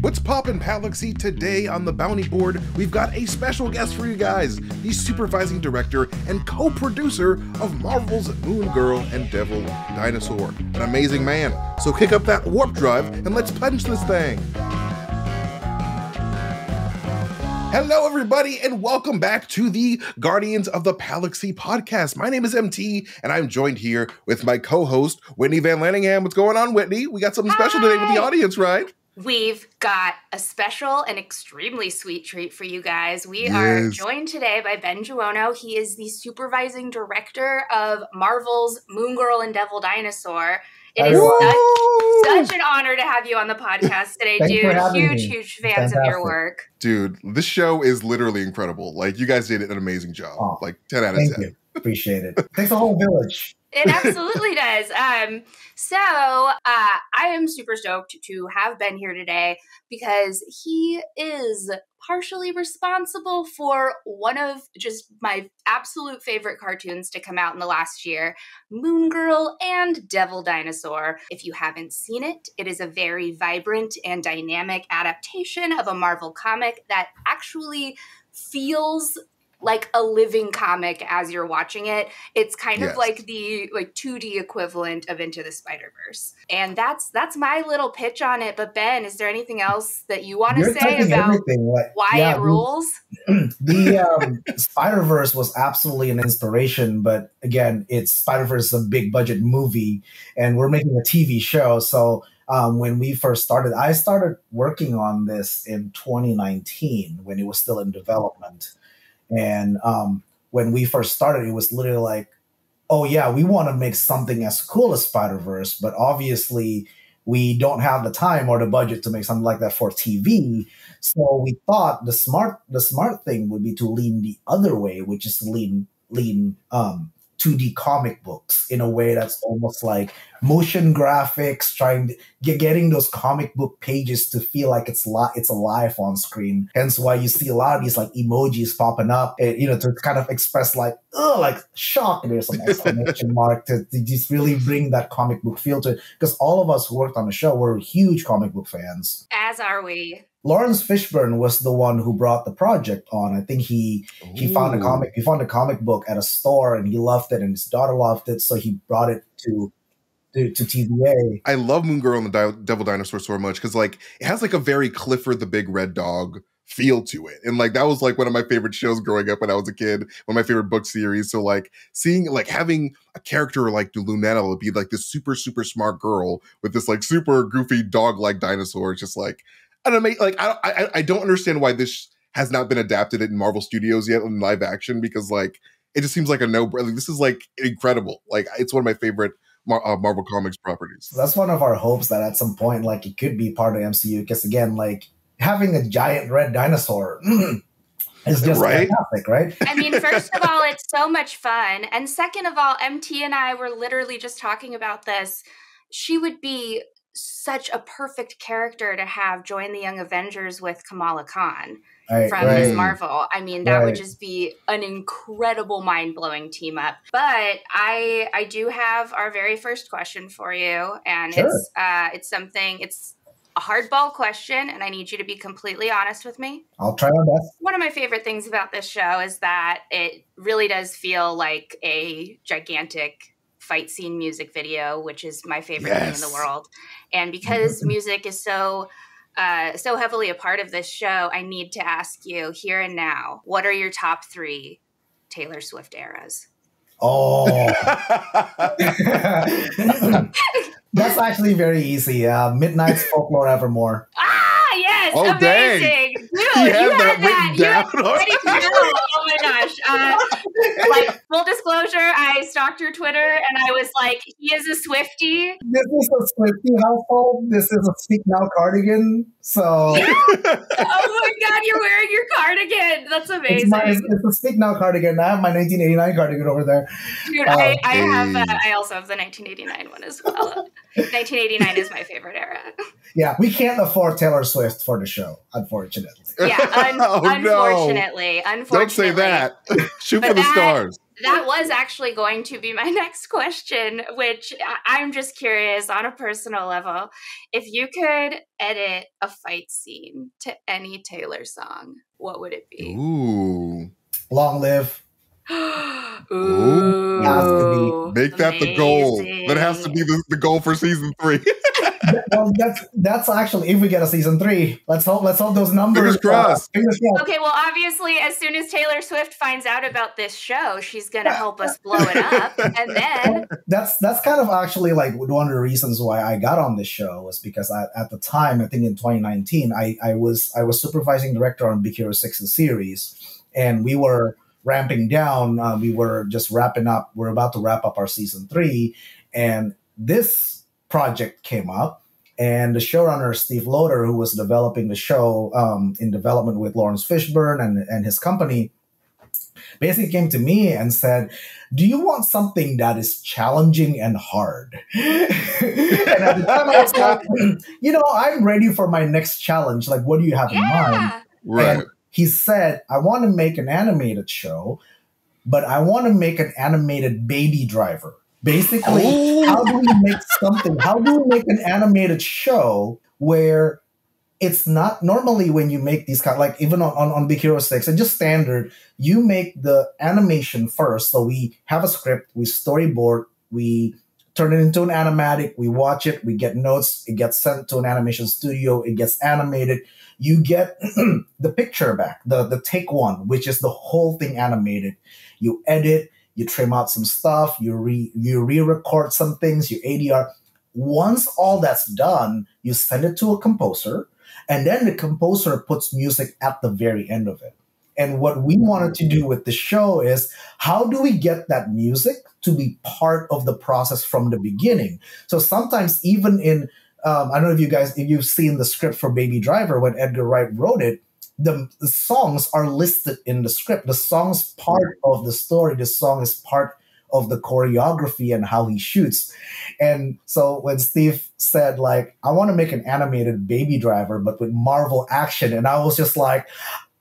What's poppin', Palaxy? Today on the Bounty Board, we've got a special guest for you guys, the supervising director and co-producer of Marvel's Moon Girl and Devil Dinosaur. An amazing man. So kick up that warp drive and let's punch this thing. Hello, everybody, and welcome back to the Guardians of the Palaxy podcast. My name is MT, and I'm joined here with my co-host, Whitney Van Laningham. What's going on, Whitney? We got something special today with the audience, right? We've got a special and extremely sweet treat for you guys. We are joined today by Ben Juwono. He is the supervising director of Marvel's Moon Girl and Devil Dinosaur. It is such an honor to have you on the podcast today, dude. Huge fans of your work. Dude, this show is literally incredible. Like, you guys did an amazing job. Like, 10 out of 10. Thank you. Appreciate it. Takes a whole village. It absolutely does. So I am super stoked to have Ben here today because he is partially responsible for one of just my absolute favorite cartoons to come out in the last year, Moon Girl and Devil Dinosaur. If you haven't seen it, it is a very vibrant and dynamic adaptation of a Marvel comic that actually feels like a living comic as you're watching it. It's kind of like the 2D equivalent of Into the Spider-Verse. And that's my little pitch on it. But Ben, is there anything else that you want to say about why it rules? The Spider-Verse was absolutely an inspiration, but again, Spider-Verse is a big budget movie and we're making a TV show. So when we first started, I started working on this in 2019 when it was still in development. And when we first started, it was literally like, oh, yeah, we want to make something as cool as Spider-Verse, but obviously we don't have the time or the budget to make something like that for TV. So we thought the smart thing would be to lean the other way, which is lean 2D comic books in a way that's almost like motion graphics, getting those comic book pages to feel like it's alive on screen. Hence why you see a lot of these like emojis popping up, to kind of express like shock. There's some exclamation mark to just really bring that comic book feel to it. Because all of us who worked on the show were huge comic book fans. As are we. Lawrence Fishburne was the one who brought the project on. I think he found a comic book at a store and he loved it and his daughter loved it, so he brought it to TVA. I love Moon Girl and the Devil Dinosaur so much because like it has like a very Clifford the Big Red Dog feel to it, and like that was like one of my favorite shows growing up when I was a kid, one of my favorite book series. So like seeing like having a character like Lunetta be like this super smart girl with this like super goofy dog like dinosaur, it's just like I don't know, like I don't understand why this has not been adapted in Marvel Studios yet in live action, because like it just seems like a no-brainer. Like, this is like incredible. Like it's one of my favorite Marvel Comics properties. That's one of our hopes that at some point like it could be part of MCU, because again, like having a giant red dinosaur is just fantastic, right? I mean, first of all, it's so much fun, and second of all, MT and I were literally just talking about this. She would be such a perfect character to have join the Young Avengers with Kamala Khan from Ms. Marvel. I mean, that would just be an incredible, mind-blowing team up. But I do have our very first question for you, and it's a hardball question, and I need you to be completely honest with me. I'll try my best. One of my favorite things about this show is that it really does feel like a gigantic fight scene music video, which is my favorite thing in the world. And because music is so heavily a part of this show, I need to ask you here and now, what are your top 3 Taylor Swift eras? Oh, that's actually very easy. Midnight's Folklore Evermore. Ah, yes, amazing. Dang. Dude, you had that. You had ready to go. Oh my gosh. Like, full disclosure, I stalked your Twitter and I was like, he is a Swiftie. This is a Swiftie household. This is a Speak Now cardigan. So. Oh my God, you're wearing your cardigan. That's amazing. It's a Speak Now cardigan. I have my 1989 cardigan over there. Dude, I also have the 1989 one as well. 1989 is my favorite era. Yeah, we can't afford Taylor Swift for the show, unfortunately. Yeah, unfortunately. Don't say that. Shoot for the stars. That was actually going to be my next question, which I'm just curious on a personal level. If you could edit a fight scene to any Taylor song, what would it be? Ooh. Long Live. Ooh. Has to be. Make that the goal. That has to be the goal for season 3. Well, that's actually, if we get a season 3, let's hope those numbers. Fingers crossed. Okay, well, obviously, as soon as Taylor Swift finds out about this show, she's gonna help us blow it up, and then that's kind of actually like one of the reasons why I got on this show was because at the time, I think in 2019, I was supervising director on Big Hero 6 the series, and we were ramping down. We were just wrapping up. We're about to wrap up our season 3, and this project came up, and the showrunner Steve Loader, who was developing the show in development with Lawrence Fishburne and his company, basically came to me and said, "Do you want something that is challenging and hard?" And at the time I was like, I'm ready for my next challenge. Like, what do you have in mind? Right. And he said, "I want to make an animated show, but I want to make an animated Baby Driver." Basically, how do we make an animated show where it's not normally when you make these kind, like even on Big Hero 6 and just standard, you make the animation first. So we have a script, we storyboard, we turn it into an animatic, we watch it, we get notes, it gets sent to an animation studio, it gets animated. You get the picture back, the take one, which is the whole thing animated. You edit, you trim out some stuff, you re-record some things, you ADR. Once all that's done, you send it to a composer, and then the composer puts music at the very end of it. And what we wanted to do with the show is, how do we get that music to be part of the process from the beginning? So sometimes even in, I don't know if you've seen the script for Baby Driver, when Edgar Wright wrote it, the songs are listed in the script. The song's part of the story. The song is part of the choreography and how he shoots. And so when Steve said, like, I want to make an animated Baby Driver, but with Marvel action, and I was just like,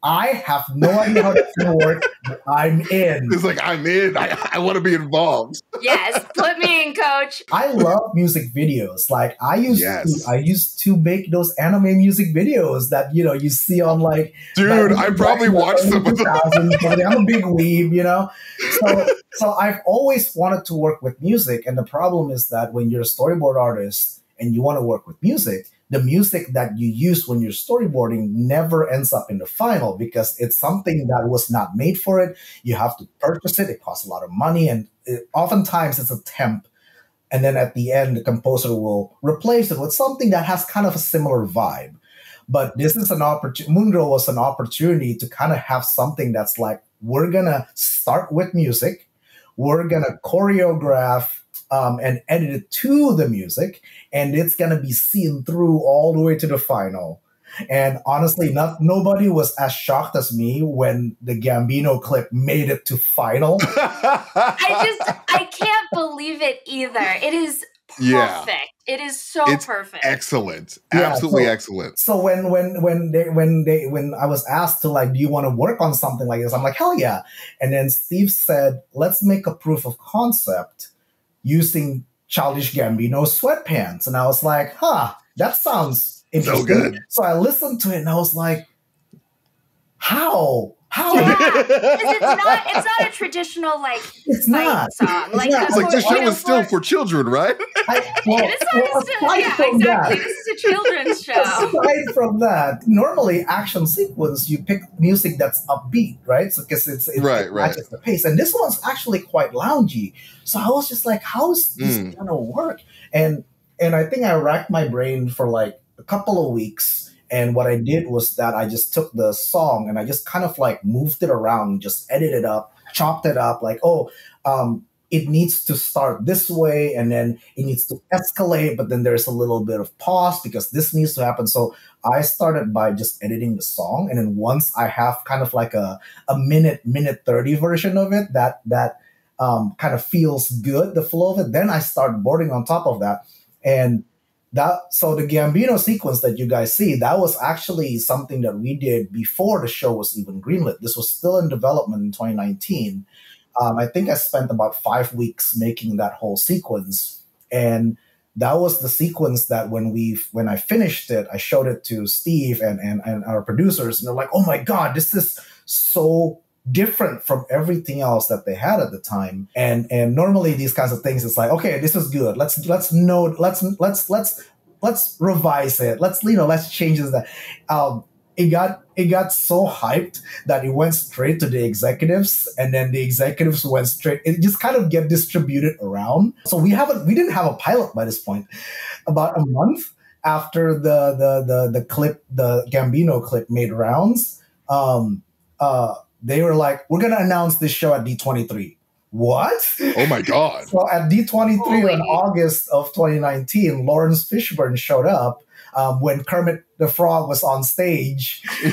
I have no idea how that's going to work, but I'm in. It's like, I'm in. I want to be involved. Yes, put me in, coach. I love music videos. Like, I used to make those anime music videos that, you see on, like... Dude, I probably watched some of them. I'm a big weeb, So I've always wanted to work with music. And the problem is that when you're a storyboard artist and you want to work with music, the music that you use when you're storyboarding never ends up in the final because it's something that was not made for it. You have to purchase it. It costs a lot of money. And oftentimes it's a temp. And then at the end, the composer will replace it with something that has kind of a similar vibe. But this is an opportunity. Moongirl was an opportunity to kind of have something that's like, we're going to start with music. We're going to choreograph and edit it to the music, and it's going to be seen through all the way to the final. And honestly, nobody was as shocked as me when the Gambino clip made it to final. I can't believe it either. It is perfect. Yeah. It is it's perfect. Excellent. Absolutely excellent. So when I was asked to, like, do you want to work on something like this? I'm like, hell yeah. And then Steve said, let's make a proof of concept using Childish Gambino sweatpants. And I was like, that sounds interesting. So good. So I listened to it and I was like, how? Yeah, it's not a traditional, like, it's not song. It's like this show is still for children, right? Exactly. This is a children's show. Aside from that, normally action sequence, you pick music that's upbeat, right? So because it matches the pace. And this one's actually quite loungy. So I was just like, how is this gonna work? And I think I racked my brain for like a couple of weeks. And what I did was that I just took the song and I just kind of like moved it around, just edited it up, chopped it up, like, it needs to start this way and then it needs to escalate, but then there's a little bit of pause because this needs to happen. So I started by just editing the song. And then once I have kind of like a minute 30 version of it that kind of feels good, the flow of it, then I start boarding on top of that. And so the Gambino sequence that you guys see, that was actually something that we did before the show was even greenlit. This was still in development in 2019. I think I spent about 5 weeks making that whole sequence. And that was the sequence that when I finished it, I showed it to Steve and our producers, and they're like, "Oh my God, this is so different from everything else that they had at the time." And normally these kinds of things, it's like, okay, this is good. Let's revise it. Let's change this. It got so hyped that it went straight to the executives, and then the executives went straight. It just kind of get distributed around. So we didn't have a pilot by this point. About a month after the clip, the Gambino clip made rounds, they were like, "We're gonna announce this show at D23." What? Oh my God! So at D23 in August of 2019, Lawrence Fishburne showed up. When Kermit the Frog was on stage, I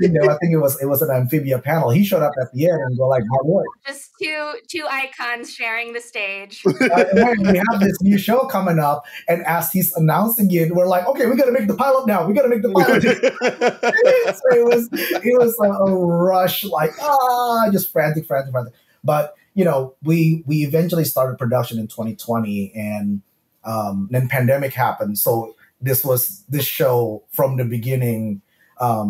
think it was an amphibia panel. He showed up at the end and go like, "Hard work." Just two icons sharing the stage. We have this new show coming up, and as he's announcing it, we're like, "Okay, we got to make the pilot now. We got to make the pilot." So it was a rush, like just frantic. But we eventually started production in 2020, and then pandemic happened. So this show from the beginning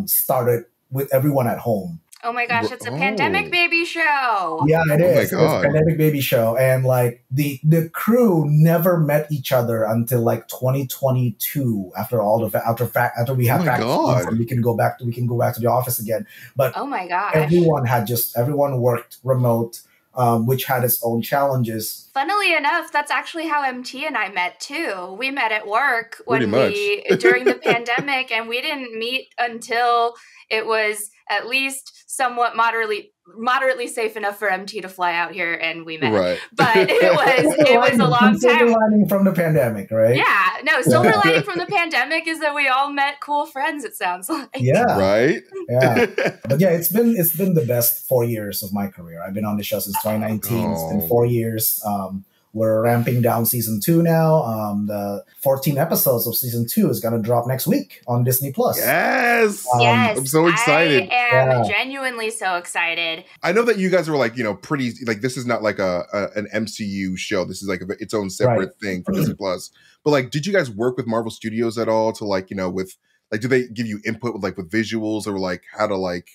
started with everyone at home. Oh my gosh, it's a pandemic baby show. Yeah, it is. Oh my God. It's a pandemic baby show. And like the crew never met each other until like 2022 after we had vaccines and we can go back to the office again. But oh my gosh. Everyone worked remote. Which had its own challenges. Funnily enough, that's actually how MT and I met too. We met at work during the pandemic, and we didn't meet until it was at least somewhat moderately safe enough for MT to fly out here, and we met. Right. But it was a long time. Silver lining from the pandemic, right? Yeah. No, silver lining from the pandemic is that we all met cool friends, it sounds like. Yeah. Right? Yeah. But yeah, it's been the best 4 years of my career. I've been on the show since 2019. It's been 4 years. We're ramping down season 2 now. The 14 episodes of season 2 is going to drop next week on Disney Plus. Yes. Yes. I'm so excited. I am genuinely so excited. I know that you guys were like, pretty, like, this is not like an MCU show. This is like its own separate thing for Disney Plus. But like, did you guys work with Marvel Studios at all to like, with like, do they give you input with visuals or like how to like,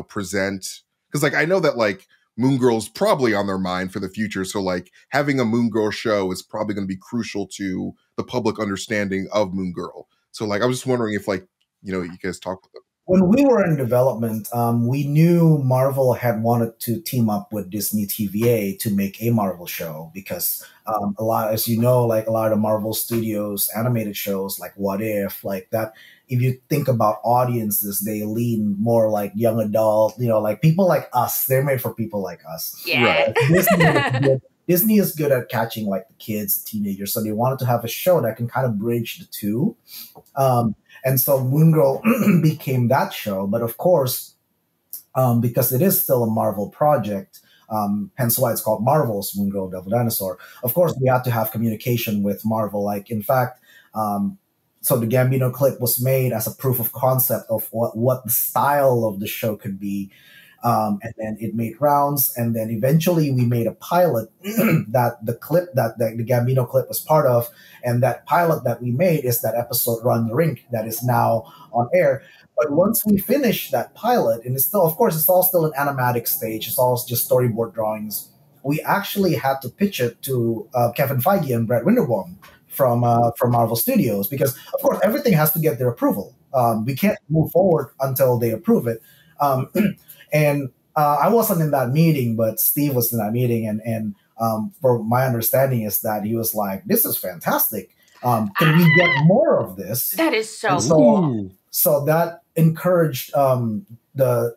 present? Because like, I know that like, Moon Girl's probably on their mind for the future. So like having a Moon Girl show is probably going to be crucial to the public understanding of Moon Girl. So like, I was just wondering if like, you guys talked with them. When we were in development, we knew Marvel had wanted to team up with Disney TVA to make a Marvel show because a lot of the Marvel Studios animated shows like What If, like that. If you think about audiences, they lean more like young adult, like people like us. They're made for people like us. Yeah. Right. Disney is good at catching like the kids, teenagers. So they wanted to have a show that can kind of bridge the two. And so Moon Girl became that show. But of course, because it is still a Marvel project, hence why it's called Marvel's Moon Girl Devil Dinosaur. Of course, we had to have communication with Marvel. Like, in fact, so the Gambino clip was made as a proof of concept of what the style of the show could be. And then it made rounds. And then eventually we made a pilot that the Gambino clip was part of. And that pilot that we made is that episode Run the Rink that is now on air. But once we finished that pilot, and it's still, of course, it's all still an animatic stage. It's all just storyboard drawings. We actually had to pitch it to Kevin Feige and Brett Winterbaum from Marvel Studios, because of course everything has to get their approval. We can't move forward until they approve it. And I wasn't in that meeting, but Steve was in that meeting, and for my understanding is that he was like, "This is fantastic. Can we get more of this?" That is so cool. So that encouraged the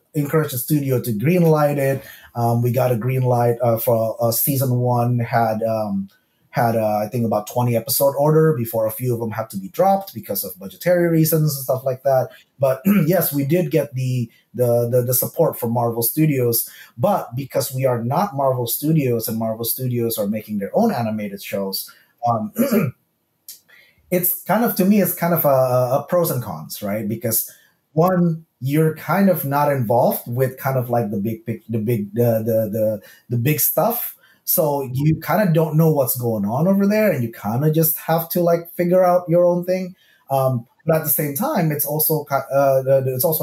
studio to green light it. We got a green light for season 1 had I think about 20 episode order before a few of them had to be dropped because of budgetary reasons and stuff like that. But yes, we did get the support from Marvel Studios. But because we are not Marvel Studios and Marvel Studios are making their own animated shows, it's kind of, to me, it's kind of a pros and cons, right? Because one, you're kind of not involved with kind of like the big stuff. So you kind of don't know what's going on over there, and you kind of just have to like figure out your own thing. But at the same time, it's also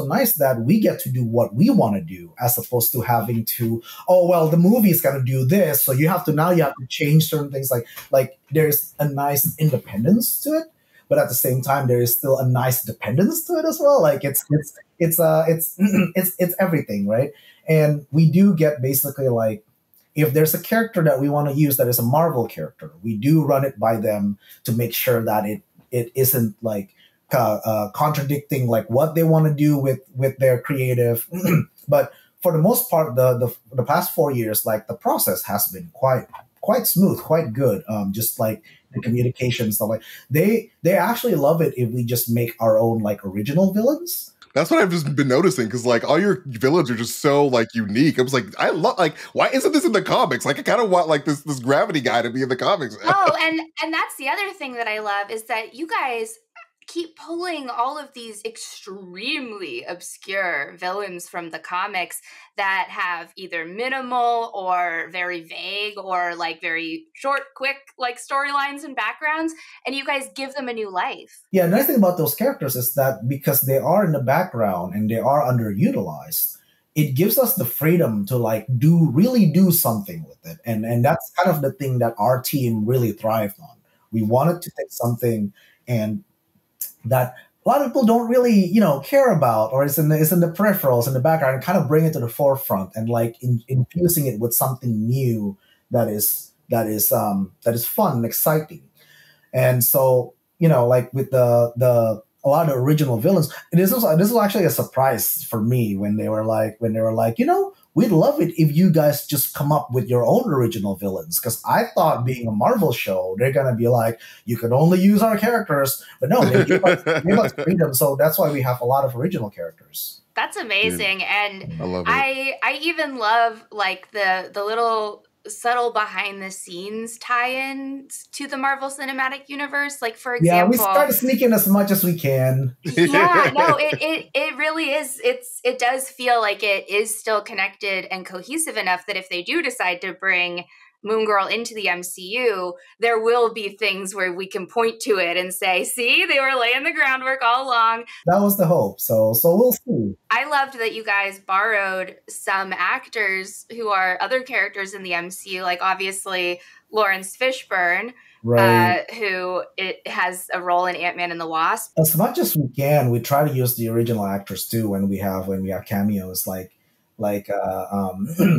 nice that we get to do what we want to do, as opposed to having to, oh well, the movie's gonna do this, so you have to change certain things. Like there's a nice independence to it, but at the same time, there is still a nice dependence to it as well. Like it's it's everything, right? And we do get basically like, if there's a character that we want to use that is a Marvel character, we do run it by them to make sure that it isn't like contradicting like what they want to do with their creative. But for the most part, the past 4 years, like the process has been quite smooth, quite good. Just like the communication stuff, like they actually love it if we just make our own like original villains. That's what I've just been noticing, because like all your villains are just so like unique. I was like, I love, like, why isn't this in the comics? Like, I kind of want like this gravity guy to be in the comics. Oh, and that's the other thing that I love, is that you guys keep pulling all of these extremely obscure villains from the comics that have either minimal or very vague or like very short, quick like storylines and backgrounds, and you guys give them a new life. Yeah, the nice thing about those characters is that because they are in the background and they are underutilized, it gives us the freedom to like really do something with it. And that's kind of the thing that our team really thrived on. We wanted to take something and that a lot of people don't really, care about, or it's in the peripherals, in the background, and kind of bring it to the forefront and like infusing it with something new that is fun and exciting. And so, like with a lot of the original villains, this was actually a surprise for me when they were like, we'd love it if you guys just come up with your own original villains. Because I thought, being a Marvel show, they're going to be like, you can only use our characters. But no, they give us freedom. So that's why we have a lot of original characters. That's amazing. Yeah. And I love it. I even love like the little subtle behind the scenes tie-ins to the Marvel Cinematic Universe. Like, for example, yeah, we start to sneak in as much as we can. Yeah, no, it really is. It does feel like it is still connected and cohesive enough that if they do decide to bring Moon Girl into the MCU, there will be things where we can point to it and say, see, they were laying the groundwork all along. That was the hope. So we'll see. I loved that you guys borrowed some actors who are other characters in the MCU, like obviously Lawrence Fishburne, right, who it has a role in Ant-Man and the Wasp. As much as we can, we try to use the original actors too when we have cameos. Like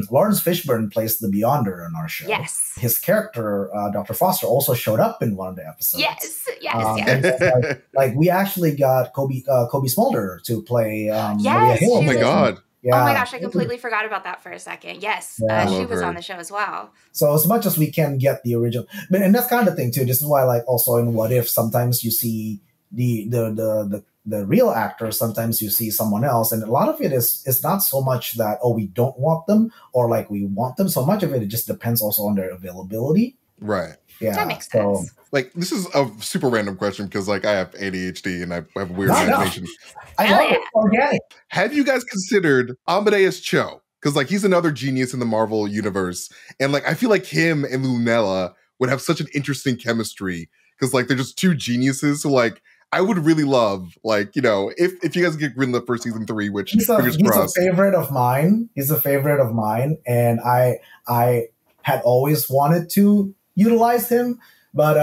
Lawrence Fishburne plays the Beyonder on our show. Yes. His character, Dr. Foster, also showed up in one of the episodes. Yes. And like we actually got Kobe Smolder to play Maria Hill. Oh my God. Yeah. Oh my gosh, I completely forgot about that for a second. Yes, Yeah. she was on the show as well. So as much as we can get the original, and that's kind of the thing too. This is why, like, also in What If, sometimes you see the real actor, sometimes you see someone else, and a lot of it is not so much that we don't want them or like we want them. So much of it just depends also on their availability. Right. Yeah. That makes sense. Like, this is a super random question because like I have ADHD and I have weird imagination. I love it. Organic. Have you guys considered Amadeus Cho? Because like he's another genius in the Marvel universe, and like I feel like him and Lunella would have such an interesting chemistry because like they're just two geniuses. So like I would really love, like, if you guys get greenlit for season 3, which he's a favorite of mine. He's a favorite of mine, and I had always wanted to utilize him, but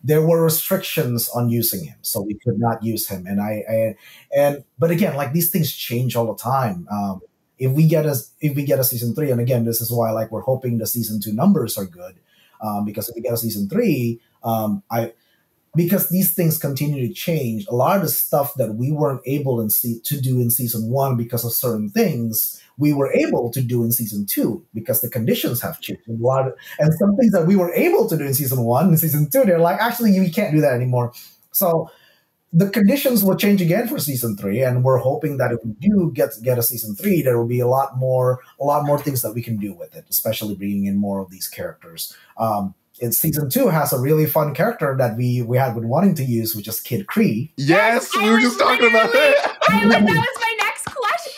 there were restrictions on using him, so we could not use him. But again, like these things change all the time. If we get a season 3, and again, this is why like we're hoping the season 2 numbers are good, because if we get a season 3, because these things continue to change. A lot of the stuff that we weren't able to do in season 1 because of certain things, we were able to do in season 2 because the conditions have changed. And some things that we were able to do in season 1 and season 2, they're like, actually, we can't do that anymore. So the conditions will change again for season 3, and we're hoping that if we do get a season 3, there will be a lot more things that we can do with it, especially bringing in more of these characters. in season 2 has a really fun character that we had been wanting to use, which is Kid Cree. Yes, we were just talking about that. That was my next question.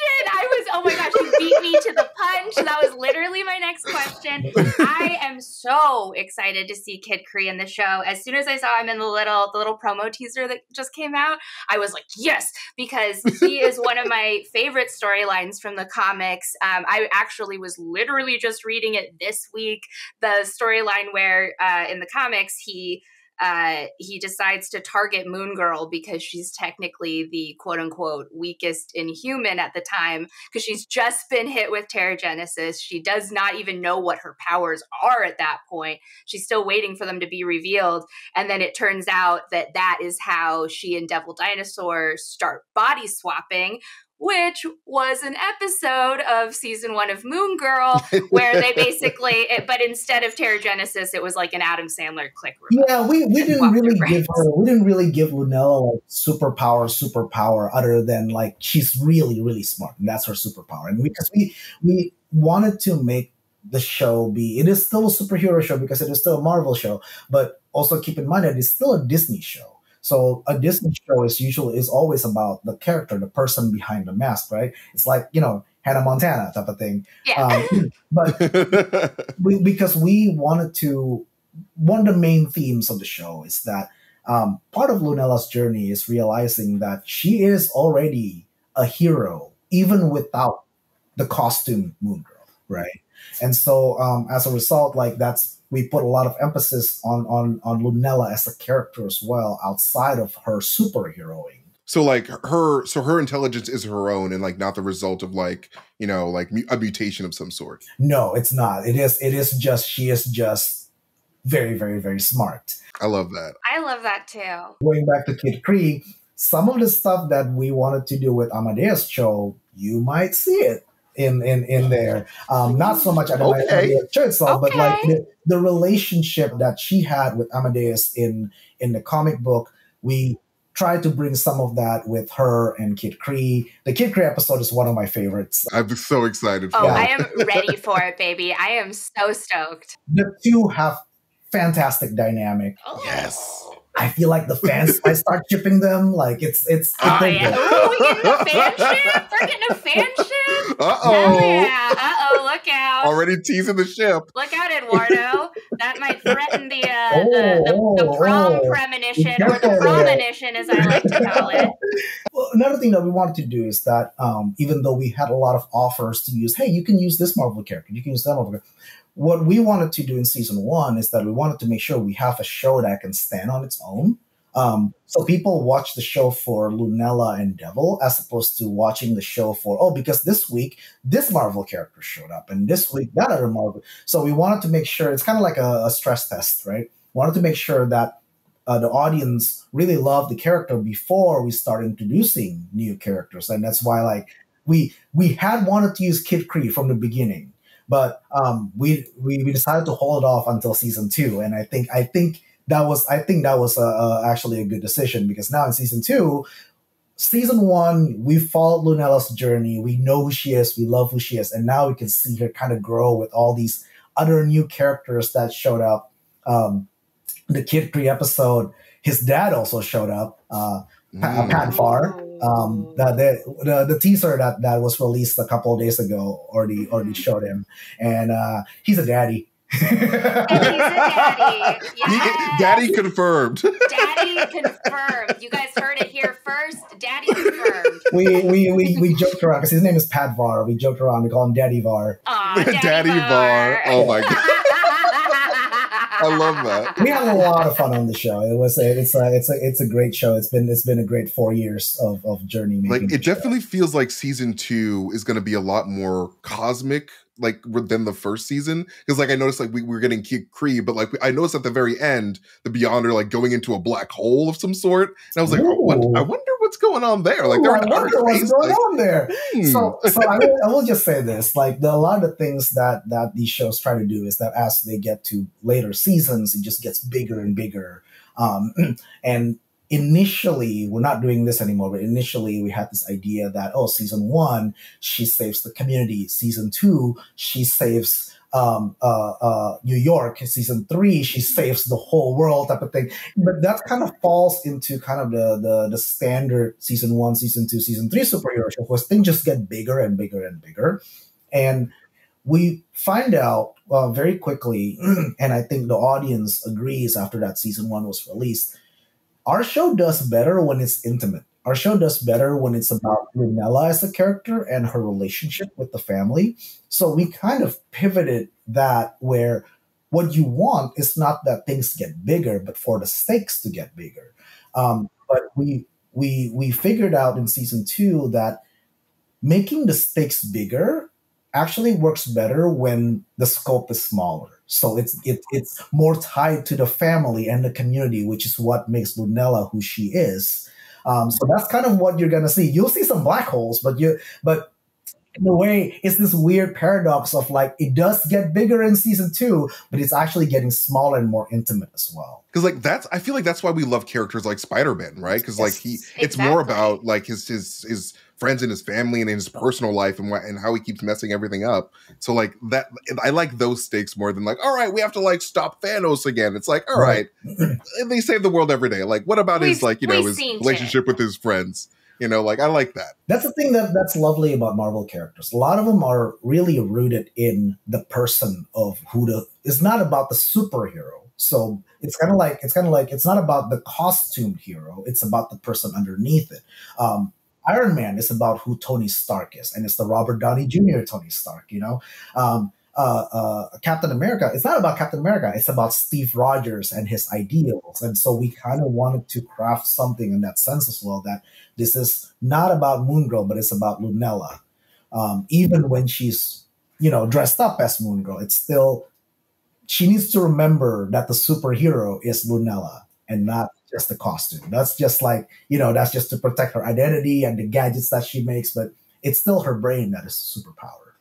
Oh my gosh, you beat me to the punch. That was literally my next question. I am so excited to see Kid Cree in the show. As soon as I saw him in the little promo teaser that just came out, I was like, yes, because he is one of my favorite storylines from the comics. I actually was literally just reading it this week. The storyline where in the comics he decides to target Moon Girl because she's technically the quote unquote weakest Inhuman at the time, because she's just been hit with Terrigenesis. She does not even know what her powers are at that point. She's still waiting for them to be revealed. And then it turns out that is how she and Devil Dinosaur start body swapping, which was an episode of season 1 of Moon Girl, where they basically, but instead of Terrigenesis, it was like an Adam Sandler click remote. Yeah, we didn't really give Lunella like superpower, other than like she's really, really smart, and that's her superpower. And because we wanted to make the show it is still a superhero show because it is still a Marvel show, but also keep in mind that it's still a Disney show. So a Disney show is always about the character, the person behind the mask, right? It's like, Hannah Montana type of thing. Yeah. But because we wanted to, one of the main themes of the show is that part of Lunella's journey is realizing that she is already a hero, even without the costume Moon Girl, right? And so as a result, like we put a lot of emphasis on Lunella as a character as well, outside of her superheroing. So like her intelligence is her own and like not the result of like, like a mutation of some sort. No, it's not. It is just, she is just very, very, very smart. I love that. I love that too. Going back to Kid Cree, some of the stuff that we wanted to do with Amadeus show, you might see it in there. Not so much Amadeus show itself, but like the relationship that she had with Amadeus in the comic book, we tried to bring some of that with her and Kid Cree. The Kid Cree episode is one of my favorites. I'm so excited for it. I am ready for it, baby. I am so stoked. The two have fantastic dynamic. Oh. Yes. I feel like the fans might start shipping them. Like it's oh yeah. Ooh, we getting a fan ship? We're getting a fan ship? Uh-oh. Yeah. Uh-oh, look out. Already teasing the ship. Look out, Eduardo. That might threaten the prom premonition, or the premonition, as I like to call it. Well, another thing that we wanted to do is that even though we had a lot of offers to use, hey, you can use this Marvel character, you can use that Marvel character. What we wanted to do in season 1 is that we wanted to make sure we have a show that can stand on its own. So people watch the show for Lunella and Devil as opposed to watching the show for, because this week, this Marvel character showed up and this week, that other Marvel. So we wanted to make sure, it's kind of like a stress test, right? Wanted to make sure that the audience really loved the character before we start introducing new characters. And that's why like we had wanted to use Kid Cree from the beginning. But we decided to hold off until season 2, and I think that was actually a good decision, because now in season 2, season 1 we followed Lunella's journey, we know who she is, we love who she is, and now we can see her kind of grow with all these other new characters that showed up. The Kid Cree episode, his dad also showed up, Padvar. The teaser that was released a couple of days ago already showed him, and he's a daddy. And he's a daddy. Yes. Daddy confirmed. Daddy confirmed. You guys heard it here first. Daddy confirmed. We joked around because his name is Padvar. We joked around. We call him Daddy Var. Aw, Daddy Var. Oh my god. I love that. We had a lot of fun on the show. It's a great show. It's been a great 4 years of journey making. Like it definitely feels like season 2 is going to be a lot more cosmic, like than the first season. Because like I noticed like we were getting Kid Cree, but like I noticed at the very end the Beyonder like going into a black hole of some sort, and I was like, I wonder what's going on there. Like I wonder what's going on there. So I will just say this: like a lot of the things that these shows try to do is that as they get to later seasons, it just gets bigger and bigger. And initially, we're not doing this anymore, but initially we had this idea that, season 1, she saves the community. Season 2, she saves New York. In season 3, she saves the whole world type of thing. But that kind of falls into kind of the standard season 1, season 2, season 3 superhero show, where things just get bigger and bigger and bigger. And we find out very quickly, and I think the audience agrees after that season 1 was released, our show does better when it's intimate. Our show does better when it's about Lunella as a character and her relationship with the family. So we kind of pivoted that, where what you want is not that things get bigger, but for the stakes to get bigger. But we figured out in season 2 that making the stakes bigger actually works better when the scope is smaller. So it's more tied to the family and the community, which is what makes Lunella who she is. So that's kind of what you're gonna see. You'll see some black holes, but in a way, it's this weird paradox of like, it does get bigger in season 2, but it's actually getting smaller and more intimate as well. Because like I feel like that's why we love characters like Spider-Man, right? Because like it's more about like his friends and his family and in his personal life and how he keeps messing everything up. So like that, I like those stakes more than like, all right, we have to like stop Thanos again. It's like, all right, and they save the world every day. Like, what about his like, his relationship with his friends? Like I like that. That's the thing that's lovely about Marvel characters. A lot of them are really rooted in the person of it's not about the superhero. So it's kind of like it's not about the costumed hero. It's about the person underneath it. Iron Man is about who Tony Stark is, and it's the Robert Downey Jr. Tony Stark. Captain America. It's not about Captain America. It's about Steve Rogers and his ideals. And so we kind of wanted to craft something in that sense as well, that this is not about Moon Girl, but it's about Lunella. Even when she's, dressed up as Moon Girl, it's still, she needs to remember that the superhero is Lunella and not just the costume. That's just like, that's just to protect her identity and the gadgets that she makes, but it's still her brain that is superpower.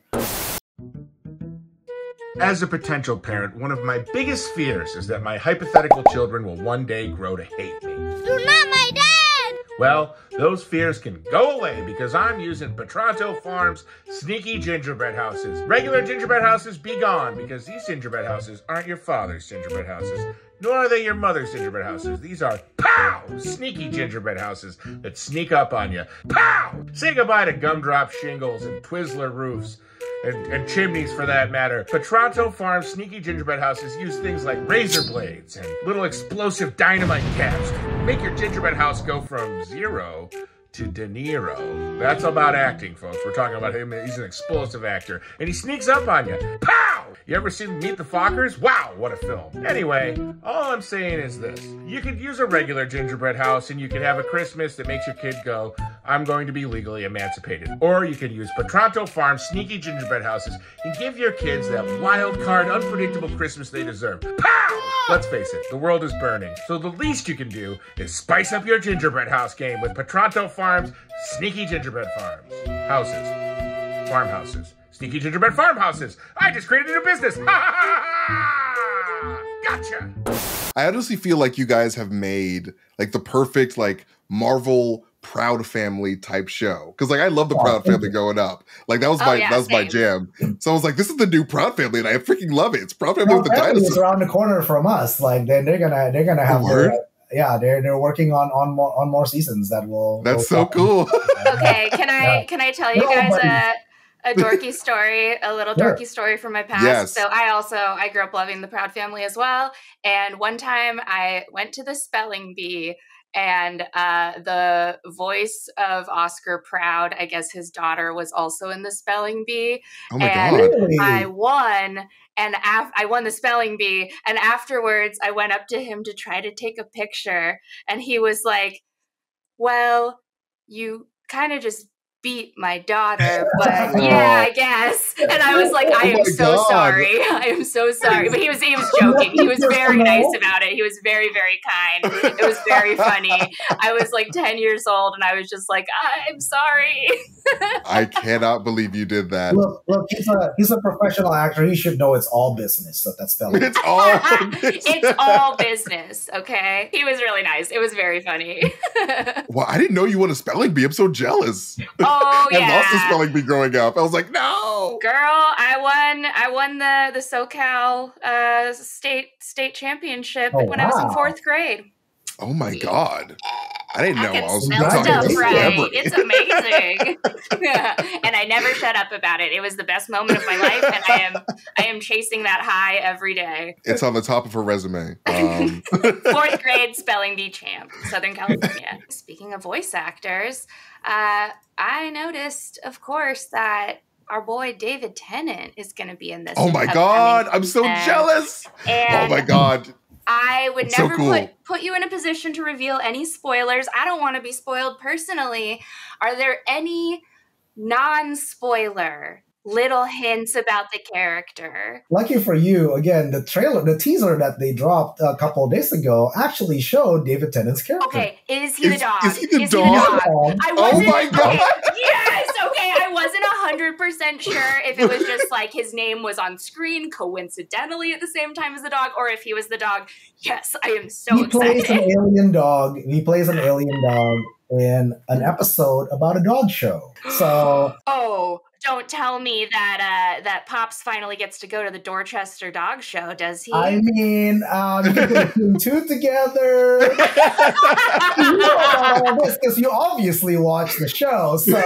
As a potential parent, one of my biggest fears is that my hypothetical children will one day grow to hate me. You're not my dad! Well, those fears can go away because I'm using Bechtold Farms sneaky gingerbread houses. Regular gingerbread houses, be gone, because these gingerbread houses aren't your father's gingerbread houses, nor are they your mother's gingerbread houses. These are, pow, sneaky gingerbread houses that sneak up on you. Pow! Say goodbye to gumdrop shingles and Twizzler roofs. And chimneys, for that matter. Bechtold Farms sneaky gingerbread houses use things like razor blades and little explosive dynamite caps to make your gingerbread house go from 0 to De Niro. That's about acting, folks. We're talking about him. He's an explosive actor. And he sneaks up on you. Pow! You ever seen Meet the Fockers? Wow, what a film. Anyway, all I'm saying is this. You could use a regular gingerbread house and you could have a Christmas that makes your kid go, I'm going to be legally emancipated. Or you could use Bechtold Farms sneaky gingerbread houses and give your kids that wild card, unpredictable Christmas they deserve. Pow! Let's face it, the world is burning. So the least you can do is spice up your gingerbread house game with Bechtold Farms sneaky gingerbread farmhouses. Sneaky gingerbread farmhouses. I just created a new business. Ha ha ha ha! Gotcha. I honestly feel like you guys have made like the perfect like Marvel Proud Family type show. Because like I love the Proud Family growing up. Like that was my jam. So I was like, this is the new Proud Family, and I freaking love it. It's Proud Family with the dinosaurs. It's around the corner from us. Like they're gonna have they're working on more seasons that will. That's so cool. Okay, can I tell you guys a dorky story, a little dorky story from my past? Yes. So I grew up loving the Proud Family as well. And one time I went to the spelling bee, and the voice of Oscar Proud, I guess his daughter was also in the spelling bee. Oh my God. I won. And I won the spelling bee. And afterwards, I went up to him to try to take a picture. And he was like, well, you kind of just beat my daughter, but yeah, I guess. And I was like, I am so sorry. I am so sorry. But he was joking. He was very nice about it. He was very, very kind. It was very funny. I was like 10 years old, and I was just like, I'm sorry. I cannot believe you did that. Look, he's a professional actor. He should know it's all business. So that's spelling. It's all business. It's all business, okay? He was really nice. It was very funny. Well, I didn't know you won a spelling bee. I'm so jealous. Oh, yeah. I lost the spelling bee growing up. I was like, no. Girl, I won the SoCal state championship when I was in 4th grade. Oh my God. I didn't know I was spell talking to stuff right. celebrity. It's amazing. And I never shut up about it. It was the best moment of my life, and I am chasing that high every day. It's on the top of her resume. 4th grade spelling bee champ, Southern California. Speaking of voice actors, I noticed, of course, that our boy David Tennant is going to be in this. Oh my God, I'm so jealous. And oh my God. I would It's never so cool. put you in a position to reveal any spoilers. I don't want to be spoiled personally. Are there any non-spoiler little hints about the character? Lucky for you, again, the teaser that they dropped a couple of days ago actually showed David Tennant's character. Okay, is he the dog? Is he the dog? I Oh wasn't, my God. okay, yes, okay. I wasn't 100% sure if it was just like his name was on screen coincidentally at the same time as the dog, or if he was the dog. Yes, I am so He excited. plays an alien dog. He plays an alien dog in an episode about a dog show. So, Oh, don't tell me that Pops finally gets to go to the Dorchester Dog Show, does he? I mean, you can put 2 and 2 together. You know about all this because you obviously watch the show. So,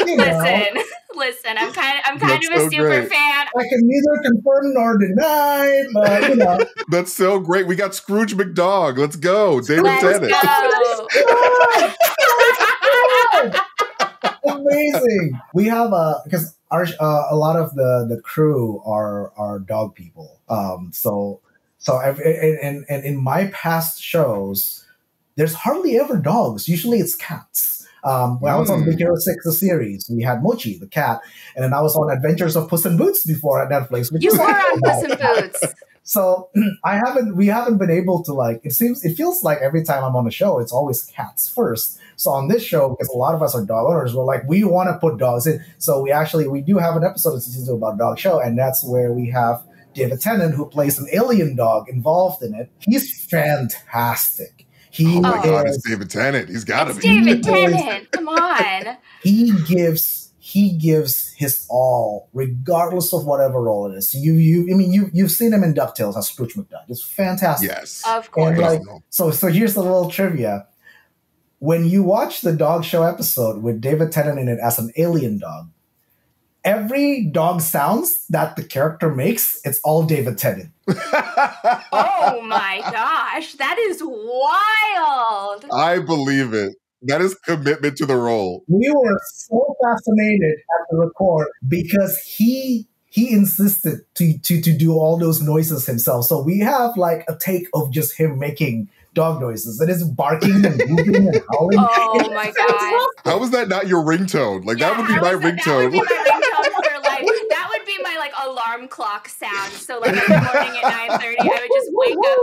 you know. Listen. I'm kind of That's a so super great. fan. I can neither confirm nor deny, but you know. That's so great. We got Scrooge McDog. Let's go. David Let's Tennant. go. Amazing. We have because a lot of the crew are dog people. And in my past shows, there's hardly ever dogs. Usually it's cats. When I was on Big Hero 6, the series, we had Mochi, the cat, and then I was on Adventures of Puss in Boots before at Netflix. You were on Puss in Boots. So we haven't been able to it feels like every time I'm on a show, it's always cats first. So on this show, because a lot of us are dog owners, we're like, we want to put dogs in. So we do have an episode of season 2 about dog show, and that's where we have David Tennant, who plays an alien dog, involved in it. He's fantastic. Oh my God, it's David Tennant. He's got to be. David Tennant, come on. He gives his all, regardless of whatever role it is. You've seen him in DuckTales as Scrooge McDuck. It's fantastic. Yes, of course. And so here's a little trivia. When you watch the dog show episode with David Tennant in it as an alien dog, every dog sounds that the character makes, it's all David Tennant. Oh my gosh, that is wild. I believe it. That is commitment to the role. We were so fascinated at the record because he insisted to do all those noises himself. So we have a take of just him making dog noises. It is barking and moving and howling. Oh my God. How is that not your ringtone? That would be my ringtone. That would be my ringtone for that would be my alarm clock sound. So every morning at 9:30, I would just wake up.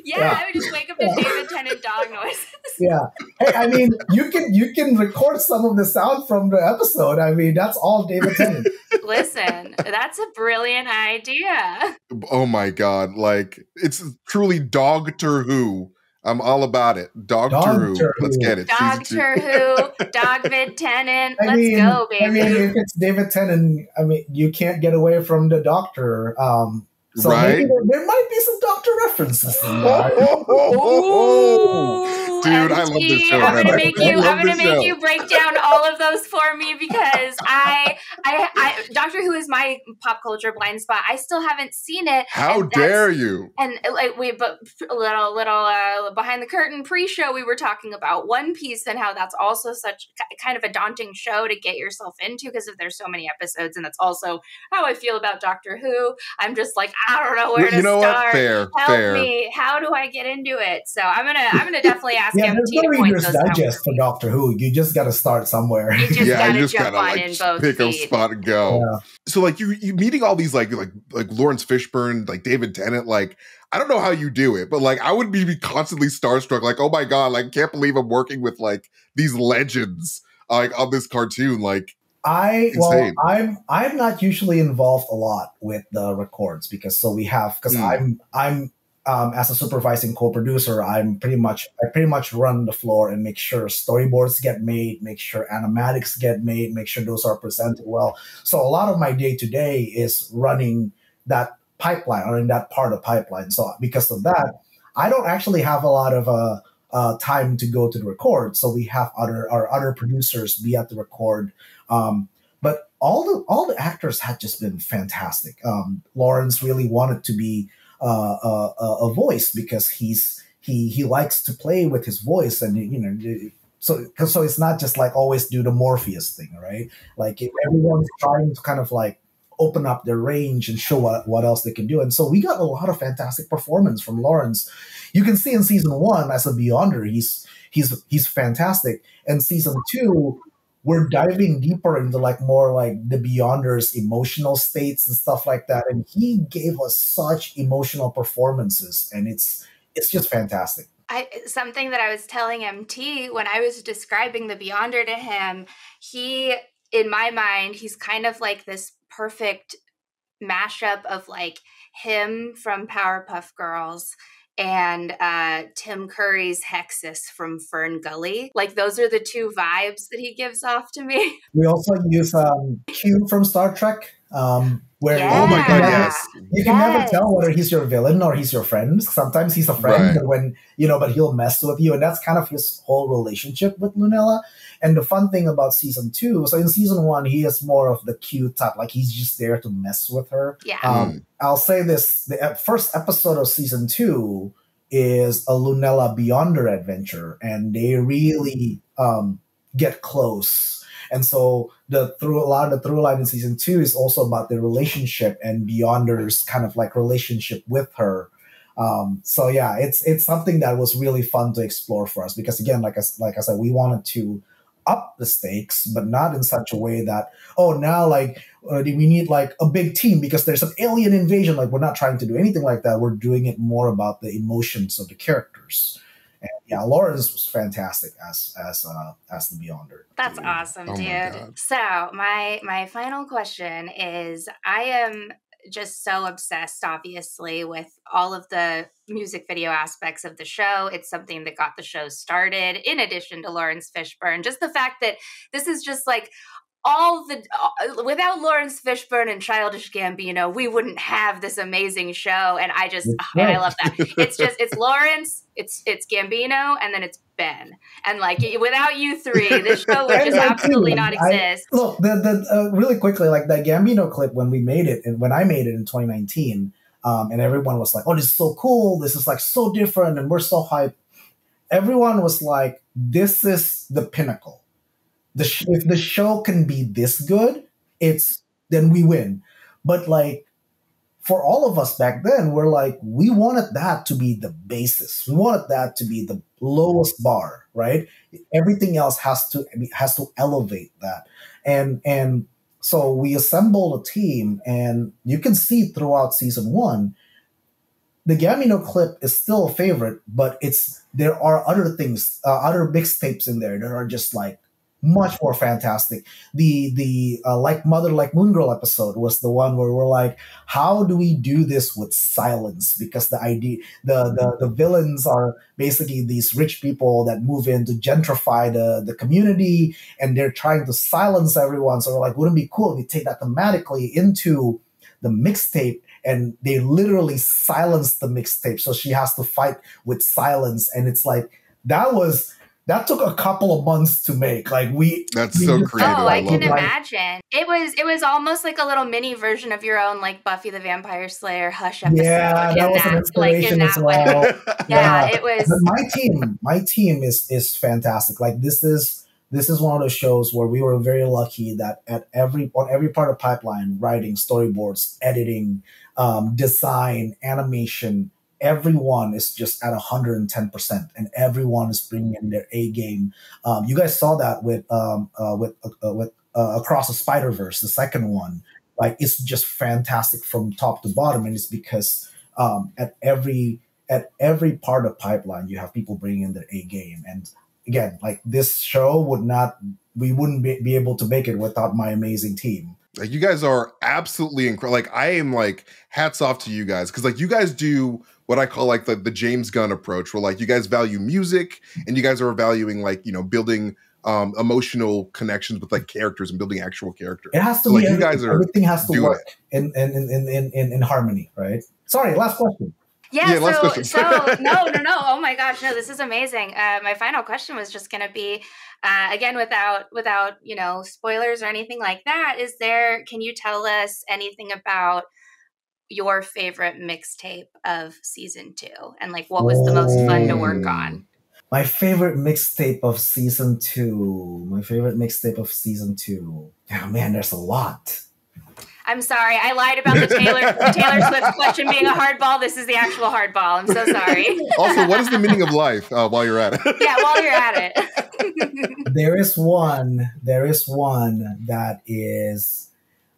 Yeah, I would just wake up to David Tennant dog noises. Yeah. Hey, I mean, you can record some of the sound from the episode. I mean, that's all David Tennant. Listen, that's a brilliant idea. Oh my God. It's truly Dogter Who. I'm all about it. Dogter Who. Let's get it. Dogter Who, Dogvid Tennant. Let's go, baby. I mean, if it's David Tennant, you can't get away from the Doctor. So right? Maybe there might be some Doctor references in there. Dude, I love this show. I'm gonna make you break down all of those for me because I Doctor Who is my pop culture blind spot. I still haven't seen it. How dare you? And but a little behind the curtain pre-show, we were talking about One Piece and how that's also such kind of a daunting show to get yourself into because there's so many episodes, and that's also how I feel about Doctor Who. I'm just I don't know where to start. What? Fair. Help me. How do I get into it? So I'm gonna definitely ask there's MT no to point Reader's those out. Digest for Doctor Who. You just got to start somewhere. You just gotta jump pick a spot and go. Yeah. So you meeting all these like Lawrence Fishburne, David Tennant, I don't know how you do it, but I would be constantly starstruck. Oh my God, I can't believe I'm working with these legends on this cartoon. I'm not usually involved a lot with the records because I'm as a supervising co-producer, I pretty much run the floor and make sure storyboards get made, make sure animatics get made, make sure those are presented well. So a lot of my day to day is running that pipeline or in that part of pipeline. So because of that, I don't actually have a lot of time to go to the record. So we have our other producers be at the record. But all the actors had just been fantastic. Lawrence really wanted to be a voice because he likes to play with his voice, and so it's not just like always do the Morpheus thing, right? Like everyone's trying to kind of like open up their range and show what else they can do. And so we got a lot of fantastic performance from Lawrence. You can see in season 1 as a Beyonder, he's fantastic. And season 2, we're diving deeper into like more like the Beyonder's emotional states and stuff like that. And he gave us such emotional performances, and it's just fantastic. Something that I was telling MT when I was describing the Beyonder to him, in my mind, he's kind of like this perfect mashup of like him from Powerpuff Girls and Tim Curry's Hexus from Fern Gully. Like those are the two vibes that he gives off to me. We also use Q from Star Trek, where oh my god, yes, you can never tell whether he's your villain or he's your friend. Sometimes he's a friend, right. But he'll mess with you, and that's kind of his whole relationship with Lunella. And the fun thing about season 2, so in season 1, he is more of the cute type, like he's just there to mess with her. Yeah. I'll say this: the first episode of season 2 is a Lunella Beyonder adventure, and they really get close. And so a lot of the through line in season 2 is also about the relationship and Beyonder's kind of like relationship with her. So yeah, it's something that was really fun to explore for us because again, like I said, we wanted to up the stakes, but not in such a way that, now like we need like a big team because there's an alien invasion. Like we're not trying to do anything like that. We're doing it more about the emotions of the characters. And yeah, Lawrence was fantastic as the Beyonder. That's awesome, dude. So my final question is, I am just so obsessed, obviously, with all of the music video aspects of the show. It's something that got the show started, in addition to Lawrence Fishburne. Just the fact that this is just like without Lawrence Fishburne and Childish Gambino, we wouldn't have this amazing show. And I love that. It's Lawrence, it's Gambino, and then it's Ben. And like without you three, this show would just absolutely not exist. Look, the really quickly, like that Gambino clip when we made it, and when I made it in 2019, and everyone was like, "Oh, this is so cool! This is like so different, and we're so hyped." Everyone was like, "This is the pinnacle. If the show can be this good, then we win." But like for all of us back then, we're like, we wanted that to be the basis. We wanted that to be the lowest bar, right? Everything else has to elevate that. And so we assembled a team, and you can see throughout season 1, the Gambino clip is still a favorite, but there are other things, other mixtapes in there that are just like much more fantastic. The Like Mother Like Moon Girl episode was the one where we're like, how do we do this with silence? Because the villains are basically these rich people that move in to gentrify the community, and they're trying to silence everyone. So we're like, wouldn't it be cool if we take that thematically into the mixtape? And they literally silence the mixtape, so she has to fight with silence. And it's like that took a couple of months to make. That's so creative. Oh, I can imagine. It was almost like a little mini version of your own like Buffy the Vampire Slayer Hush episode. Yeah, that was an inspiration as well. Yeah, it was. But my team is fantastic. Like this is one of those shows where we were very lucky that on every part of pipeline, writing, storyboards, editing, design, animation, everyone is just at 110%, and everyone is bringing in their A game. You guys saw that with Across the Spider-Verse, the second one. Like it's just fantastic from top to bottom, and it's because at every part of pipeline, you have people bringing in their A game. And again, like this show we wouldn't be able to make it without my amazing team. Like you guys are absolutely incredible. Like I am like hats off to you guys, because like you guys do what I call like the James Gunn approach, where like you guys value music and you guys are valuing like, building emotional connections with like characters and building actual characters. It has to So, be like, you guys are everything has to work it. in harmony, right? Sorry, last question. Yeah, last question. so no. Oh my gosh, no, this is amazing. My final question was just going to be, again, without spoilers or anything like that. Can you tell us anything about your favorite mixtape of season 2, and like what was the most fun to work on? My favorite mixtape of season 2. Oh man, there's a lot. I'm sorry, I lied about the Taylor Swift question being a hardball. This is the actual hardball. I'm so sorry. Also, what is the meaning of life while you're at it? Yeah, while you're at it. There is one that is,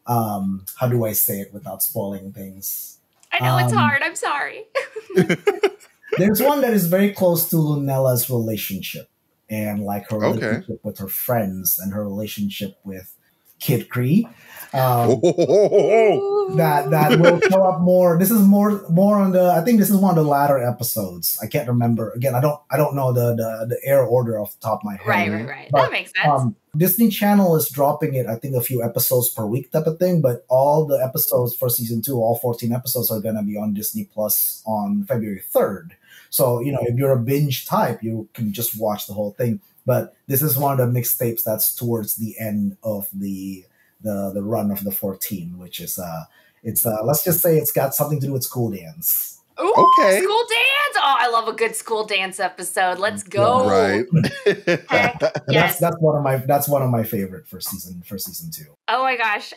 how do I say it without spoiling things? I know it's hard. I'm sorry. There's one that is very close to Lunella's relationship and like her relationship with her friends and her relationship with Kid Cree. That will show up more. This is more on the. I think this is one of the latter episodes. I can't remember. Again, I don't know the air order off the top of my head. Right. But, that makes sense. Disney Channel is dropping it. I think a few episodes per week type of thing. But all the episodes for season 2, all 14 episodes, are gonna be on Disney Plus on February 3rd. So if you're a binge type, you can just watch the whole thing. But this is one of the mixtapes that's towards the end of the run of the 14, which is let's just say it's got something to do with school dance. Ooh, okay. School dance! Oh, I love a good school dance episode. Let's go. Right. Yes. That's one of my favorite for season 2. Oh my gosh.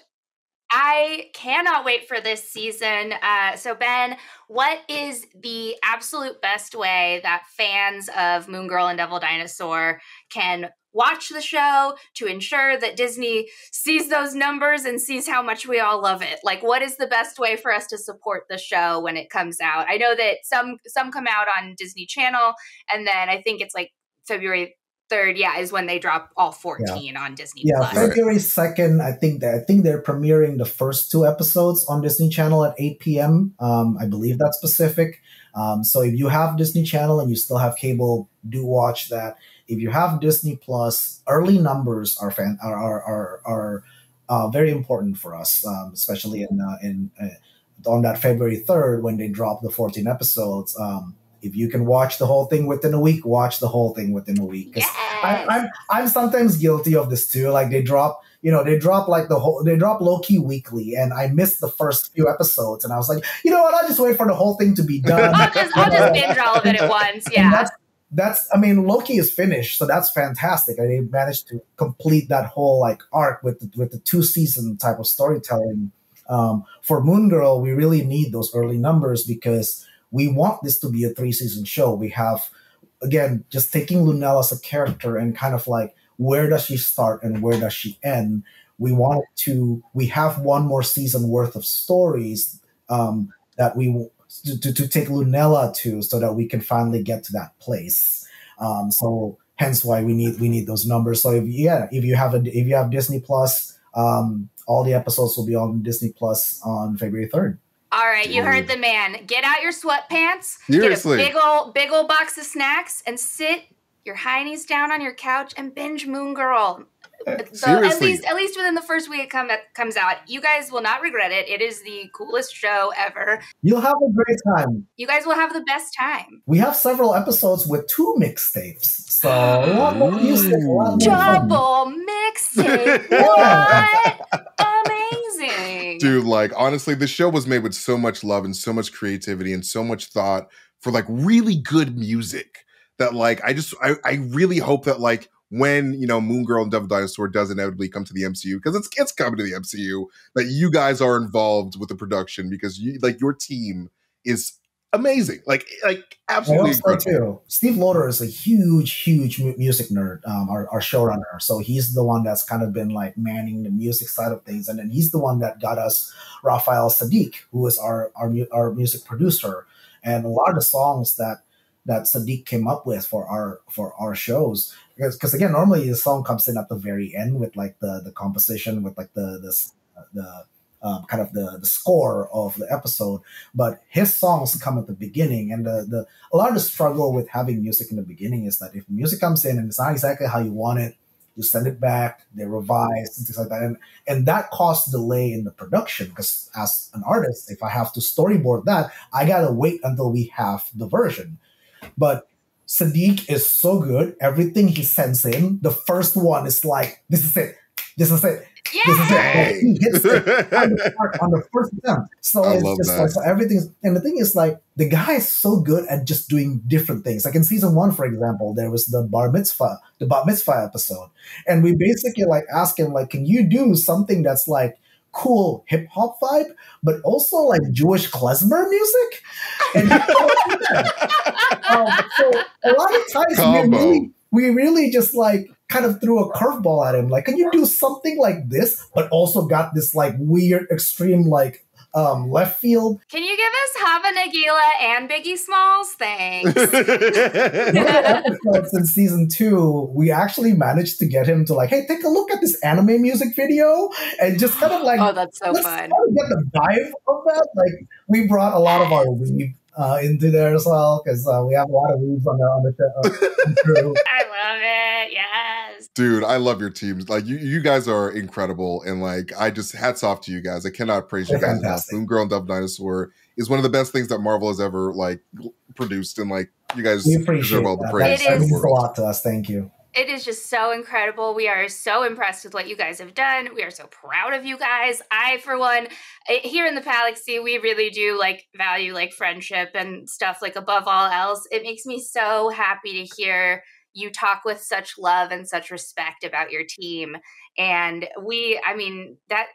I cannot wait for this season. So Ben, what is the absolute best way that fans of Moon Girl and Devil Dinosaur can watch the show to ensure that Disney sees those numbers and sees how much we all love it? Like, what is the best way for us to support the show when it comes out? I know that some come out on Disney Channel, and then I think it's like February 3rd, is when they drop all 14 on Disney Plus. February 2nd, I think they're premiering the first 2 episodes on Disney Channel at 8 p.m. I believe that's Pacific. So if you have Disney Channel and you still have cable, do watch that. If you have Disney Plus, early numbers are very important for us, especially on that February 3rd when they drop the 14 episodes. If you can watch the whole thing within a week, watch the whole thing within a week. Yes. I'm sometimes guilty of this too. Like they drop Loki weekly, and I missed the first few episodes, and I was like, you know what? I'll just wait for the whole thing to be done. I'll just binge all of it at once. Yeah. Loki is finished, so that's fantastic. I managed to complete that whole like arc with the 2-season type of storytelling. For Moon Girl, we really need those early numbers because we want this to be a 3-season show. We have, again, just taking Lunella as a character and kind of like, where does she start and where does she end? We have one more season worth of stories that we to take Lunella to, so that we can finally get to that place. So hence why we need those numbers. So if you have Disney Plus, all the episodes will be on Disney Plus on February 3rd. All right, you heard the man. Get out your sweatpants, Seriously. Get a big old box of snacks, and sit your high knees down on your couch and binge Moon Girl. Seriously. At least within the first week it comes out. You guys will not regret it. It is the coolest show ever. You'll have a great time. You guys will have the best time. We have several episodes with 2 mixtapes. So a lot more music, a lot more double mixtape. What? Amazing. Dude, like honestly, this show was made with so much love and so much creativity and so much thought for like really good music that like I really hope that like when Moon Girl and Devil Dinosaur does inevitably come to the MCU, because it's coming to the MCU, that you guys are involved with the production, because your team is amazing, like absolutely incredible. Too. Steve Loader is a huge music nerd, our showrunner. So he's the one that's kind of been like manning the music side of things, and then he's the one that got us Raphael Sadiq, who is our music producer, and a lot of the songs that Sadiq came up with for our shows. Because again, normally the song comes in at the very end with like the composition with like the kind of the score of the episode, but his songs come at the beginning. And a lot of the struggle with having music in the beginning is that if music comes in and it's not exactly how you want it, you send it back, they revise, and things like that. And that caused delay in the production, because as an artist, if I have to storyboard that, I gotta wait until we have the version. But Sadiq is so good. Everything he sends in, the first one is like, this is it. This is it. Yeah. This is it. Like, he hits it on the first attempt. So I it's love just that. like, so everything's, and the thing is like, the guy is so good at just doing different things. Like in season 1, for example, there was the bat mitzvah episode. And we basically like asked him, like, can you do something that's like cool hip hop vibe, but also like Jewish klezmer music? And so a lot of times we really just like kind of threw a curveball at him. Like, can you do something like this, but also got this like weird, extreme, like left field? Can you give us Hava Nagila and Biggie Smalls? Thanks. One of the episodes in season 2, we actually managed to get him to like, hey, take a look at this anime music video, and just kind of like, oh, that's so let's fun. kind of get the vibe of that. Like, we brought a lot of our weeb into there as well, because we have a lot of weebs on the crew. I love it. Yes. Dude, I love your teams. Like you guys are incredible, and like I just hats off to you guys. I cannot praise you guys enough. Moon Girl and Devil Dinosaur is one of the best things that Marvel has ever like produced, and like you guys deserve all the praise. That means a lot to us. Thank you. It is just so incredible. We are so impressed with what you guys have done. We are so proud of you guys. I, for one, here in the Palaxy, we really do like value like friendship and stuff like above all else. It makes me so happy to hear you talk with such love and such respect about your team. And I mean, that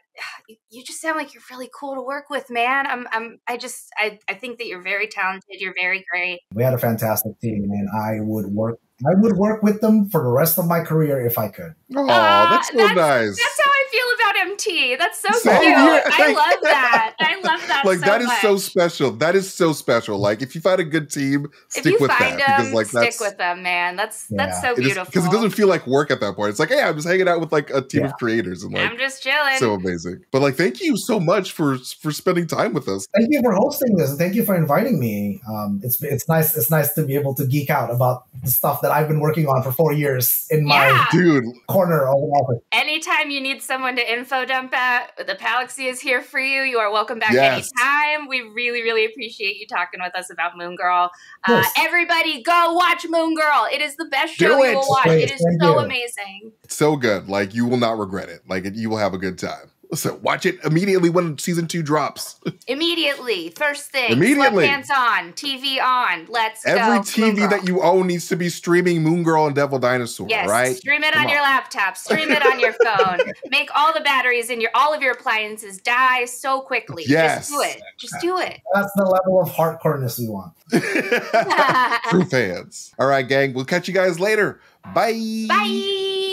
you just sound like you're really cool to work with, man. I think that you're very talented. You're very great. We had a fantastic team, and I would work with them for the rest of my career if I could. Oh, that's so nice. That's how I feel about MT. That's so Same cute. here. I love that. I love that. Like so that is much. so special. That is so special. Like if you find a good team, stick with that. Because like stick with them, man. That's so beautiful. Because it doesn't feel like work at that point. It's like, hey, I'm just hanging out with like a team of creators, and like I'm just chilling. So amazing. But like, thank you so much for spending time with us. Thank you for hosting this, and thank you for inviting me. It's nice. It's nice to be able to geek out about the stuff that I've been working on for 4 years in my corner of the office. Anytime you need someone to info dump at, the Palaxy is here for you. You are welcome back anytime. We really, really appreciate you talking with us about Moon Girl. Everybody go watch Moon Girl. It is the best show you will watch. It is so amazing. So good. Like you will not regret it. Like you will have a good time. So watch it immediately when season 2 drops. Immediately. First thing. Immediately. Sweatpants on. TV on. Let's Every go. Every TV that you own needs to be streaming Moon Girl and Devil Dinosaur, right? Stream it on your laptop. Stream it on your phone. Make all the batteries in all of your appliances die so quickly. Yes. Just do it. Just do it. That's the level of hardcoreness we want. True fans. All right, gang. We'll catch you guys later. Bye. Bye.